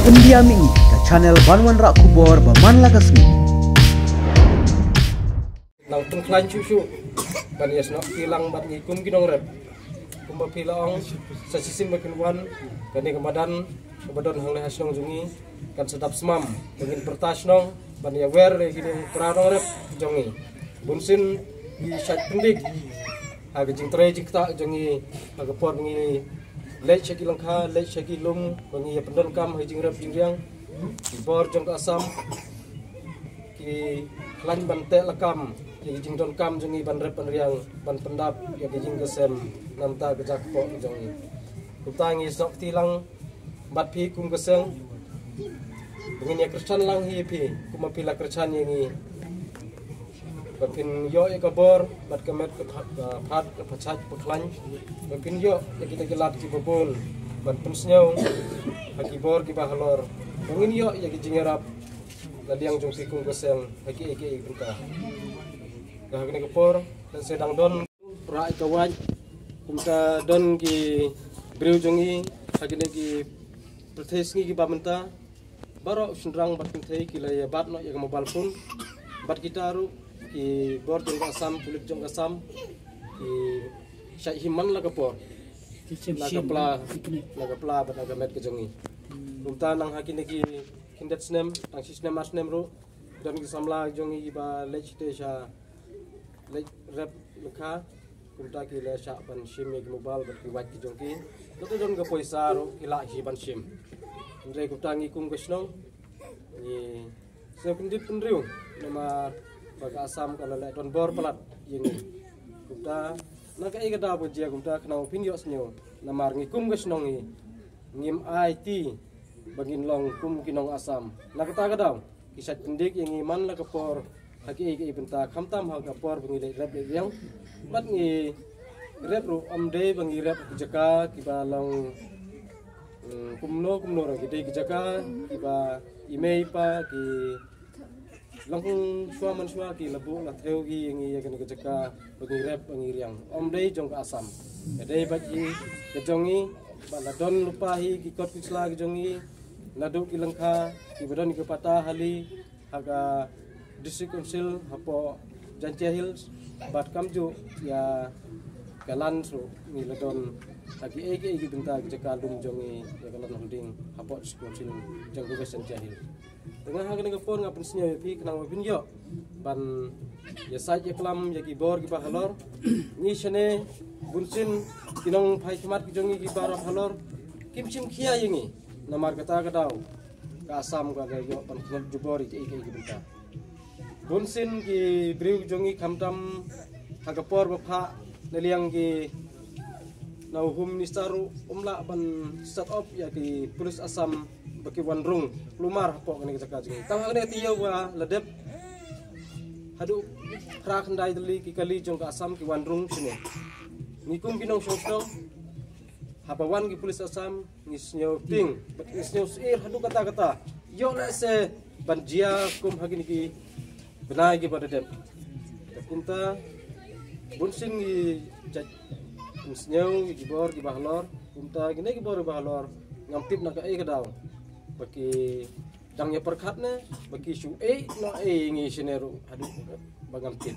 India Mingi ke channel Banwan Rak Kubor Baman Lakasmi. Nang tengklan cucu, banias nak hilang bani kum kinong rep, kum bapilang sesisim bakinwan, kani kemadan hang lehas nong jungi, kan sedap semam, dengan pertas nong bani aware kini perang rep jungi, bunsin di sat pendik, agak jing terai jing tak jungi, agak por bungi lech segi langka, lech segi lung, bungi pendon kam hajing rep jing riang, bor jong asam, ki lan bante lekam. Jadi jing don kam jungi ban rep riang ban pendap ya jing kesem namta gejak po jungi utangi sok tilang bat pi kum keseng dengan ya kercan lang hi pi kuma pila kercan yangi bat pin yo ya kabor bat kemet phat pachat peklan bat pin yo ya kita gelat ki bobon bat pensnyau haki bor ki bahalor dengan yo ya jing rap ladiang jung pi kum keseng haki eke buka dah kena kepor dan sedang don perak kawan kumta don ki breu jongi hagine ki protes ki bamenta baro sundrang bat kuntai ki la bat no ya mobile phone bat kita ru ki bor jong asam kulit jong asam ki syai himan la kepor la kepla bat aga met ke jongi kumta nang hagine ki kindat snem tang sisnem asnem ru don ki samla jongi ba lech te sha lek rep lekha kumta ki le sha ban sim ek mobile bat ki wat ki jongki to don ga poisa ro ila hi ban sim ndre kumta ngi kum kesnong ni se kundip pendriu nama baga asam kana le don bor pelat yingi kumta na ka igada bo jia kumta kana opin yo snyo namar ngi kum kesnong ni ngim IT bangin long kum kinong asam na kata gadaw kisat pendik yangi man la kapor haki eke benta kamtam hal kapor bangi rep yang bat ngi rep ru amde bangi rep jaka kiba long kumno ro gede jaka kiba imei pa ki long swa man swa ki labu la theu gi ngi ya kene jaka bangi rep bangi riang amde jong ka asam ede baji kejongi bala don lupa hi ki kot kisla kejongi ladu ki langka ki badon ki patah hali aga District Council hapo Jantia Hills bat kamju ya kalan so ni ladon agi ege benta jaka dum jongi ya kalan holding hapo District Council janggo Jantia Hills tengah hagane ngapon ngapun snya pi kenang wabin yo ban ya sai ya klam ya ki bor ki bahalor ni shane bunsin kinong phai khmat ki jongi ki bar halor kimchim khia yingi namar kata kadaw ka asam ka yo ban khol jubori ege benta bunsin ki breu jongi kamtam hagapor bapha neliang ki nau hum ministeru umla ban set up ya ki polis asam baki wanrung lumar hapo kene jaka jingi tang ne tiyo wa ledep hadu rak ndai deli ki kali jong ka asam ki wanrung sine ngikum kinong sosong habawan ki polis asam ngisnyo ting bat ngisnyo sir hadu kata yo la se banjia kum hagini ki benai ki pada dem kumta bunsin gi musnyau gi bor gi bahlor kumta gine gi bor bahlor ngampip na ka e kadaw baki dangnya perkhatne baki su e no e ngi sineru adu bagamtip